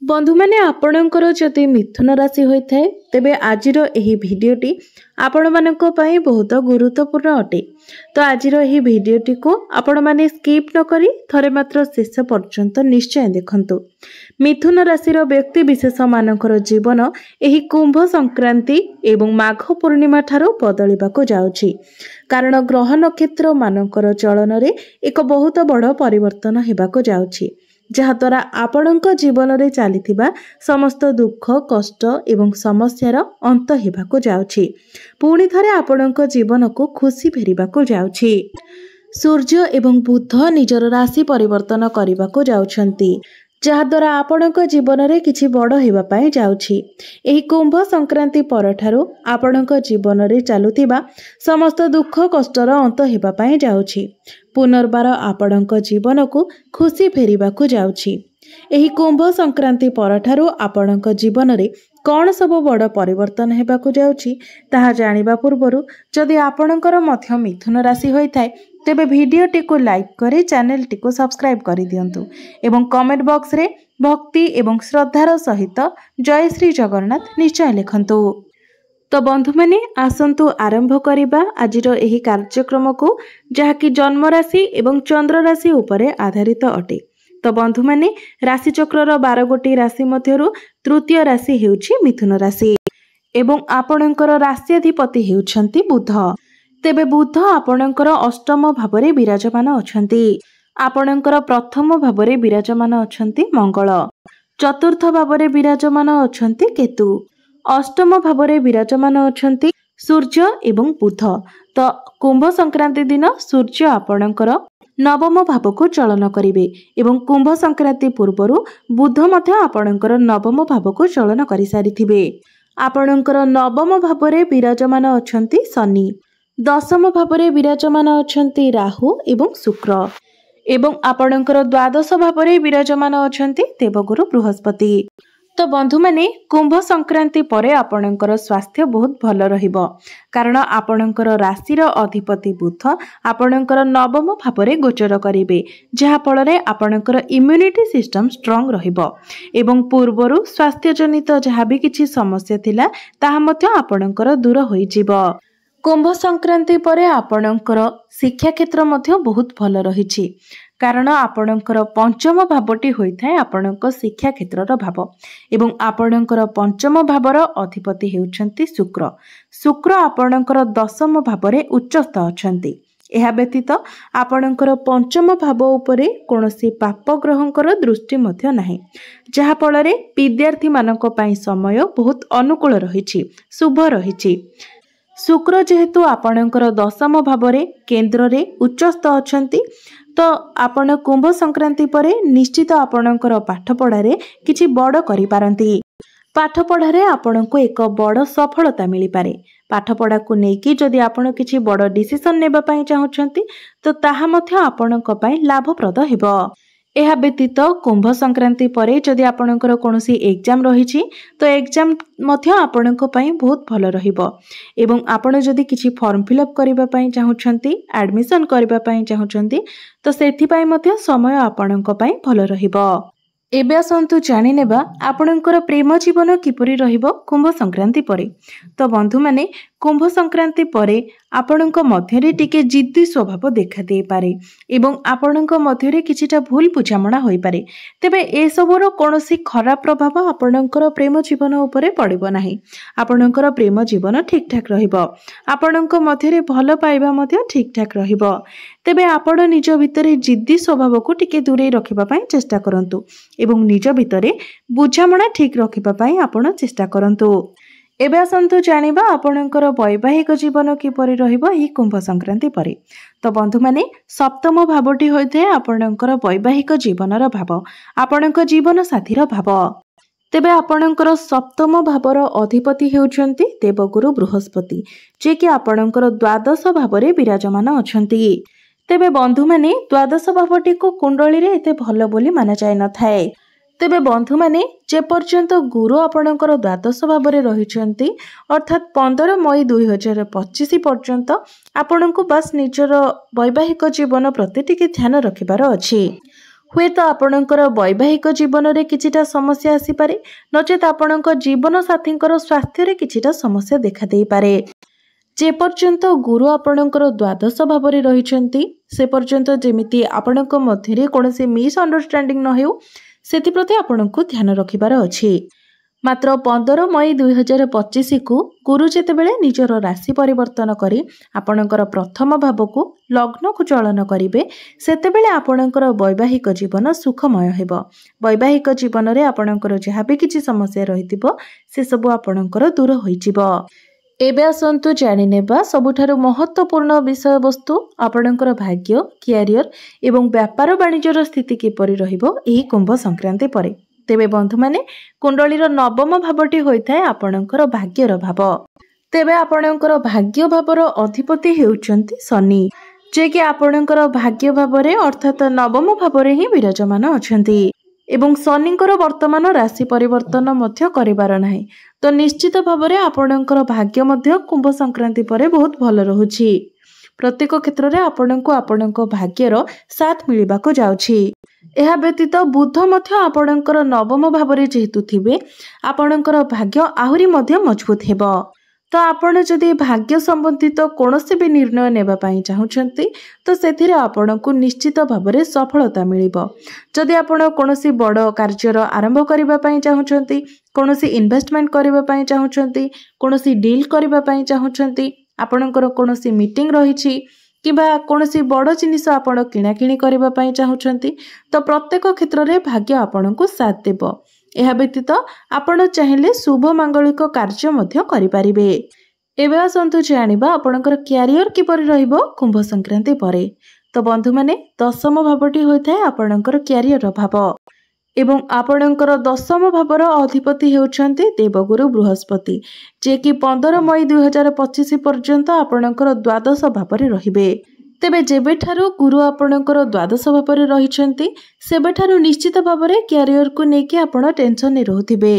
बंधु मैंने आपणकर जदि मिथुन राशि होता है तेबे आजिर एही भिडियोटी आपण मानक पई बहुत गुरुत्वपूर्ण अटे। तो आजिर एही भिडियोटी को आपण माने स्किप न करी थरे मात्र शेष पर्यंत निश्चय देखंतु। मिथुन राशिर व्यक्ति विशेष मानकर जीवन एही कुंभ संक्रांति एवं माघ पूर्णिमा ठारो बदलिबाको जाउछि, कारण ग्रह नक्षत्र मानकर चलन रे एक बहुत बड़ परिवर्तन हेबाको जाउछि, जहाद्वारा आपणक जीवन रे चलीथिबा समस्त दुख कष्ट एवं समस्यार अंत हेबाको जाउछि। पुणी थरे आपणक जीवन को खुशी फेरिबाको जाउछि। सूर्य एवं बुध निजर राशि परिवर्तन करिबाको जाउछंती, जहाद्वारा आपणक जीवन रे किछि बड़ हेबा पाए जाउछि। एही कुंभ संक्रांति परठारु आपणक जीवन रे चालुथिबा समस्त दुख कष्टर अंत हेबा पाए जाउछि। पुनर्बार आपणक जीवन को खुशी फेरिबाको जाउछि। एही कुंभ संक्रांति परठारु आपणक जीवन रे कौन सब बड़ परिवर्तन हेबाको जाउछि ताहा जानिबा पूर्वरु जदि आपणकर मध्य मिथुन राशि होइथाय तेबे भिडियोटी को लाइक करे चैनल टी को सब्सक्राइब कर दियंतु एवं कमेंट बॉक्स रे भक्ति एवं श्रद्धार सहित जय श्री जगन्नाथ निश्चय लिखंतु। तो बंधु मैंने आसंतु आरंभ करिबा आजिर एही कार्यक्रम को, जहाँकि जन्म राशि एवं चंद्र राशि उपरे आधारित अटे। तो बंधु मैंने राशि चक्रर 12 गोटी राशि मध्यरु तृतीय राशि हेउछि मिथुन राशि एवं आपणकर राष्ट्राधिपति हेउछंती बुध। तेबे बुध आपणकर अष्टम भावरे विराजमान अछंती। आपणकर प्रथम भावरे विराजमान अछंती मंगल, चतुर्थ भावरे विराजमान अछंती केतु, अष्टम भावरे विराजमान अछंती सूर्य एवं बुध। तो कुंभ संक्रांति दिन सूर्य आपणकर नवम भाव को चलन करिवे एवं कुंभ संक्रांति पूर्वरु बुध मध्य आपणकर नवम भाव को चलन करि सारिथिबे। आपणकर नवम भावरे विराजमान अछंती शनि, दशम भावरे विराजमान अछंती राहु एवं शुक्र एवं आपणकर द्वादश भावरे विराजमान अछंती देवगुरु बृहस्पति। तो बंधु मैंने कुंभ संक्रांति परे आपणकर स्वास्थ्य बहुत भल रहिबो, कारण आपणकर राशिर अधिपति बुध आपणकर नवम भावरे गोचर करिवे, जहा फଳରେ आपणकर इम्यूनिटी सिस्टम स्ट्रांग रहिबो एवं पूर्वरु स्वास्थ्य जनित जहा भी किछि समस्या थिला ताहा मध्य आपणकर दूर होई जिवो। कुंभ संक्रांति परे आपणकर शिक्षा क्षेत्र मध्य बहुत भल रहिछि, कारण आपणकर पंचम भावटी होइथाय आपणक शिक्षा क्षेत्रर भाव एवं आपणकर पंचम भावर अधिपति हेउछंती शुक्र। शुक्र आपणकर दशम भावरे उच्चस्थ अछंती। एहा व्यतीत आपणकर पंचम भाव उपरे कोनोसी पाप ग्रहंकर दृष्टि मध्य नाही, जहा फଳରେ विद्यार्थी मानक पई समय बहुत अनुकूल रहिछि, शुभ रहिछि। शुक्र जेहेतु आपणकर दशम भावरे केंद्र रे उच्चस्थ अछंती, तो आपण कुंभ संक्रांति परे निश्चित आपणकर पाठ पढ़ारे किछि बड़ करि पारंती। पाठ पढ़ारे आपणको एक बड़ सफलता मिली पारे। पाठ पढ़ा को नेकी जदि आपण किछि बड़ डिसिजन नेबा पई चाहुछंती तो ताहा मध्य आपणको पई लाभप्रद हेबो। एहा व्यतीत कुंभ संक्रांति परे जदि आपणकर कोनोसी एग्जाम रहिछि तो एग्जाम मध्य आपणको पई बहुत भल रहिबो एवं आपण जदि किछि फॉर्म फिलअप करिबा पई चाहुछंती, एडमिशन करिबा पई चाहुछंती तो सेथि पई मध्य समय आपणको पई भल रहिबो। एबे आसंतु जानि नेबा आपणकर प्रेम जीवन किपरि रहिबो कुंभ संक्रांति परे। तो बंधु माने कुंभ संक्रांति परे आपणक मध्यरे टिके जिद्दी स्वभाव देखा दे पारे एवं आपणक मध्यरे किछिटा भूल बुझामणा होई पारे। तेबे ए सबरो कोनोसी खराब प्रभाव आपणकर प्रेम जीवन उपरे पड़िबो नाही। आपणकर प्रेम जीवन ठीक ठाक रहिबो, आपणक मध्यरे भल पाइबा मध्य ठीक ठाक रहिबो। तेबे आपण निज भितरे जिद्दी स्वभाव को टिके दूरे रखिबा पई चेष्टा करंतु एवं निज भितरे बुझामणा ठीक रखिबा पई आपण चेष्टा करंतु। एबे आसंतु जानिबा आपणकर वैवाहिक जीवन किपरि रहिबो एही कुंभ संक्रांति परे। तो बंधु माने सप्तम भावटी होइथे आपणकर वैवाहिक जीवनर भाव, आपणक जीवन साथीर भाव। तेबे आपणकर सप्तम भावर अधिपति हेउछंती देवगुरु बृहस्पति, जे कि आपणकर द्वादश भावरे विराजमान अछंती। तेबे बंधु माने द्वादश भावटी को कुंडली रे एते भल बोली माना जाय न थाए। तेबे बंधु माने जे पर्यंत गुरु आपणकर द्वादश भावरे रहिछंती अर्थात 15 मई 2025 पर्यंत आपणको बस निजर वैवाहिक जीवन प्रति टिके ध्यान रखिबार अछि। हुए तो आपणकर वैवाहिक जीवन में किछिटा समस्या आसीपारे नचेत आपणक जीवन साथी स्वास्थ्य रे किछिटा समस्या देखा देई पारे। जे पर्यंत गुरु आपणकर द्वादश भाव में रही से पर्यंत जेमिति आपणक मध्य कौनसी मिसअंडरस्टैंडिंग न हो सेप्रति आपणको ध्यान रखिबार अछि। मात्र 15 मई 2025 को गुरु जेतेबेले निजर राशि परिवर्तन करी आपणकर प्रथम भाव को लग्न को चलन करिवे सेतेबेले आपणकर वैवाहिक जीवन सुखमय हेबो। वैवाहिक जीवन रे आपणकर जहाँ भी किछि समस्या रहितिबो से सब आपणकर दूर होइजिबो। एबे आसंतु जानि नेबा सबुठारु महत्वपूर्ण विषय वस्तु आपणकर भाग्य क्यारियर एवं व्यापार वाणिज्यर स्थिति किपरि रहिबो एही कुंभ संक्रांति परे। तेबे बंधु माने कुंडलीर नवम भावटी होइथाय आपणकर भाग्यर भाव। तेबे आपणकर भाग्य भावर अधिपति हेउचंती शनि जे कि आपणकर भाग्य भावरे अर्थात नवम भावरे ही विराजमान अछंती एवं शनिकर वर्तमान राशि परिवर्तन मध्य करिबार नाही तो निश्चित भावरे आपणकर भाग्य मध्य कुंभ संक्रांति परे बहुत भल रहुछि। प्रत्येक क्षेत्र में आपणको आपणको भाग्यर साथ मिलिबाको जाउछि। एहा व्यतीत बुध मध्य आपणकर नवम भावरे जेहेतु थिबे आपणकर भाग्य आहुरी मध्य मजबूत हेबो। तो आपण जदि भाग्य संबंधित कौनसी भी निर्णय नेबा पई चाहुचंती तो सेथिरे आपणको निश्चित भावरे सफलता मिलिबो। जदि आपण कौनसी बड़ कार्यर आरंभ करिबा पई चाहुचंती कौनसी इन्वेस्टमेंट करिबा पई चाहुचंती कौनसी डील करिबा पई चाहुचंती आपणकर कौनसी मीटिंग रहिछि किबा कौनसी बड़ जिनिस आपण किणाकिणी करिबा पई चाहुचंती तो प्रत्येक क्षेत्र में भाग्य आपणको साथ देबो। एहा व्यतीत आपण चाहिले शुभ मांगलिक कार्य मध्य करिपारिबे। एबे आसंतु जानिबा आपणकर क्यारियर किपरि रहिबो कुंभ संक्रांति परे। तो बंधु माने दशम भावटी होइथाय आपणकर क्यारियर भाव एवं आपणकर दशम भावर अधिपति हेउछन्ति देवगुरु बृहस्पति जे कि 15 मई 2025 पर्यंत आपणकर द्वादश भावरे रहिबे। तेबे जेबेठारु गुरु आपणकर द्वादश भावरे रहिछन्ति सेबेठारु निश्चित भावरे क्यारियर को नेकी आपण टेंशन ने रहउथिबे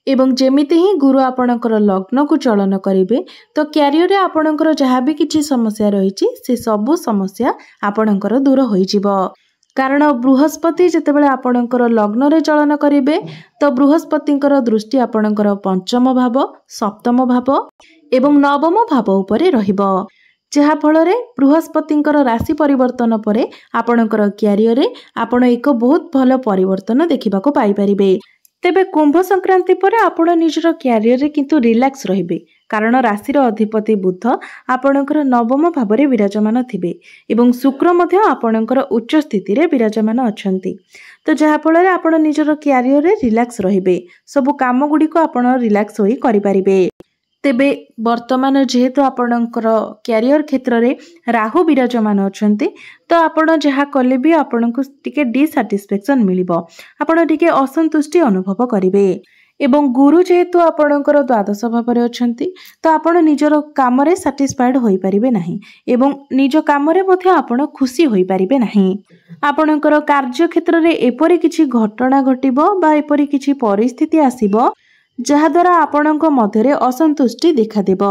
एवं जेमिति ही गुरु आपणकर लग्न को चलन करिवे तो क्यारियर रे आपणकर जहाँ भी किछि समस्या रहिछि से सब समस्या आपणकर दूर होइजिबो। कारण बृहस्पति जेतेबेले आपणकर लग्न रे चलन करिवे तो बृहस्पतिଙ୍କର दृष्टि आपणकर पंचम भाव सप्तम भाव एवं नवम भाव उपरे रहिबो जहा फल बृहस्पतिଙ୍କର राशि परिवर्तन परे आपणकर क्यारियर रे आपण एक बहुत भल परिवर्तन देखिबाको पाई परिबे। तेबे कुंभ संक्रांति परे आपण निजर क्यारियर रे किंतु रिलैक्स रहिबे कारण राशि अधिपति बुध आपणकर नवम भावरे विराजमान थिबे एवं शुक्र मध्य आपणकर उच्च स्थिति रे विराजमान अछंती तो जहा फल आपण निजर क्यारियर रे रिलैक्स रहिबे सब काम गुडी को आपण रिलैक्स होई करि परिबे। तेबे वर्तमान जेहेतु आपणकर क्यारियर क्षेत्र में राहु विराजमान अछंती तो आपण जहा कले भी आपणको टिके डिसैटिस्फैक्शन मिलिबो आपण टिके असंतुष्टि अनुभव करिवे एवं गुरु जेहेतु आपणकर द्वादश भाव में अछंती तो आपण निजर काम रे सैटिस्फाइड होई परिबे नाही एवं निज काम रे मध्य आपण खुशी होई परिबे नाही। आपणकर कार्य क्षेत्र में एपरि किछि घटना घटिबो बा एपरि किछि परिस्थिति आसीबो जहाद्वारा आपणक मध्य असंतुष्टि देखादेबो।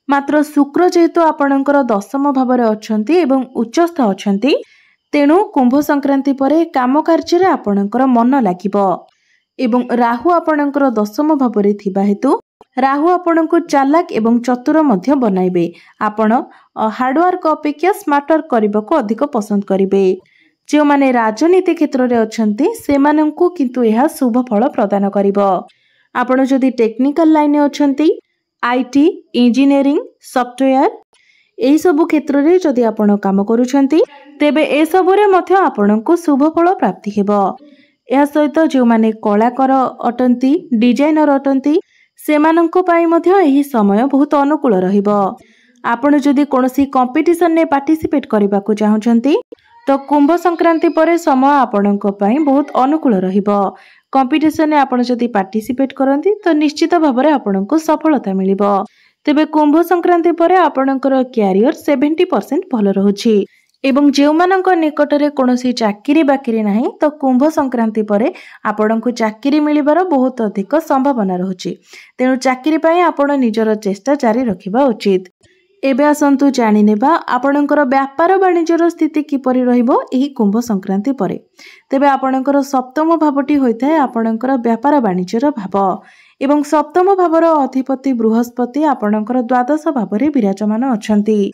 मात्र शुक्र जेहेतु आपणकर दशम भाव अछंती एवं उच्चस्थ अछंती तेणु कुंभ संक्रांति परे काम कार्य आपणकर मन लागिबो एवं राहु आपणकर दशम भाव थिबा हेतु राहु आपणको चालाक एवं चतुर मध्य बनाइबे। आपण हार्डवर्क अपेक्षा स्मार्ट वर्क करबाको अधिक पसंद करिवे। जो माने राजनीति क्षेत्र में अछंती सेमानंकु किंतु यह शुभ फल प्रदान करिवो। आपण जदि टेक्निकल लाइन अछंती आईटी इंजीनियरिंग सॉफ्टवेयर एही सब क्षेत्र में जदि आपण काम करूछंती तेबे ए सब रे मध्य आपणको शुभ फल प्राप्ति हेबो। एहा सहित जो माने कलाकार अटंती डिजाइनर अटंती सेमानंको पाई मध्य एही समय बहुत अनुकूल रहिबो। आपण जदि कोनोसी कंपटीशन ने पार्टिसिपेट करबाको चाहुछंती तो कुंभ संक्रांति परे समय आपणको पाई बहुत अनुकूल रहिबो। कंपटीशन ने आपण जदि पार्टिसिपेट करंती तो निश्चित भाव में आपणको सफलता मिलिबो। तेबे कुंभ संक्रांति परे आपणकर क्यारियर 70% भल रहुछि एवं जेउमानक निकटरे कोनोसी चाकरी बाकरी नाही तो कुंभ संक्रांति परे आपणको चाकरी मिलिबार बहुत अधिक संभावना रहुछि। तेणु चाकरी पई आपण निजर चेष्टा जारी रखिबा उचित। एबे आसंतु जानि नेबा आपणकर व्यापार वाणिज्यर स्थिति किपरि रहिबो एही कुंभ संक्रांति परे। तेबे आपणकर सप्तम भावटी होइथाय आपणकर व्यापार वाणिज्यर भाव एवं सप्तम भावर अधिपति बृहस्पति आपणकर द्वादश भावरे विराजमान अछंती।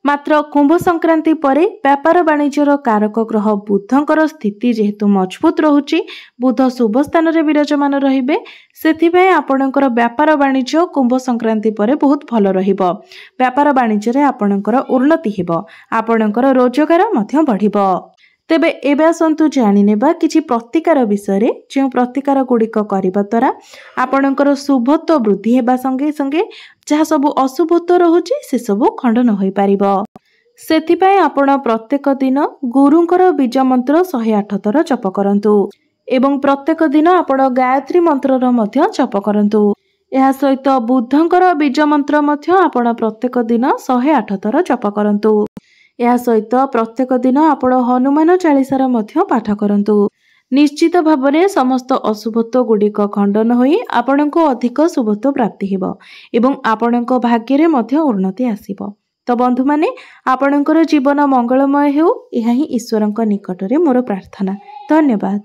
मात्र कुंभ संक्रांति परे व्यापार वाणिज्यर कारक ग्रह बुधंकर स्थिति जेहेतु मजबूत रहुची, बुध शुभ स्थान रे विराजमान रहिबे, सेथिबे आपणकर व्यापार वाणिज्य कुंभ संक्रांति परे बहुत भल रहिबो। व्यापार वाणिज्य रे आपणकर उन्नति हेबो, आपणकर रोजगार मध्य बढ़िबो। तेबे एबे आसंतु जानि नेबा किछि प्रतिकार विषय जो प्रतिकार गुड़िक करबा द्वारा आपणकर शुभत्व वृद्धि हेबा संगे संगे जहाँ सब अशुभत्व रहुछि से सब खंडन होई पारिबो। सेथिपाई आपण प्रत्येक दिन गुरुंकर बीज मंत्र 108 थर जप करंतु एवं प्रत्येक दिन आपण गायत्री मंत्रर मध्य जप करंतु। एहा सहित बुद्धंकर बीज मंत्र मध्य आपण प्रत्येक दिन 108 थर जप करंतु। एहा सहित प्रत्येक दिन आपण हनुमान चालीसार मध्य पाठ करंतु। निश्चित भावरे समस्त अशुभत्व गुड़िक खंडन होई आपणको अधिक शुभत्व प्राप्ति हेबो एवं आपणको भाग्य मध्य उन्नति आसीबो। तो बंधु माने आपणकर जीवन मंगलमय हेउ, एहा ही ईश्वरंक निकटरे मोर प्रार्थना। धन्यवाद।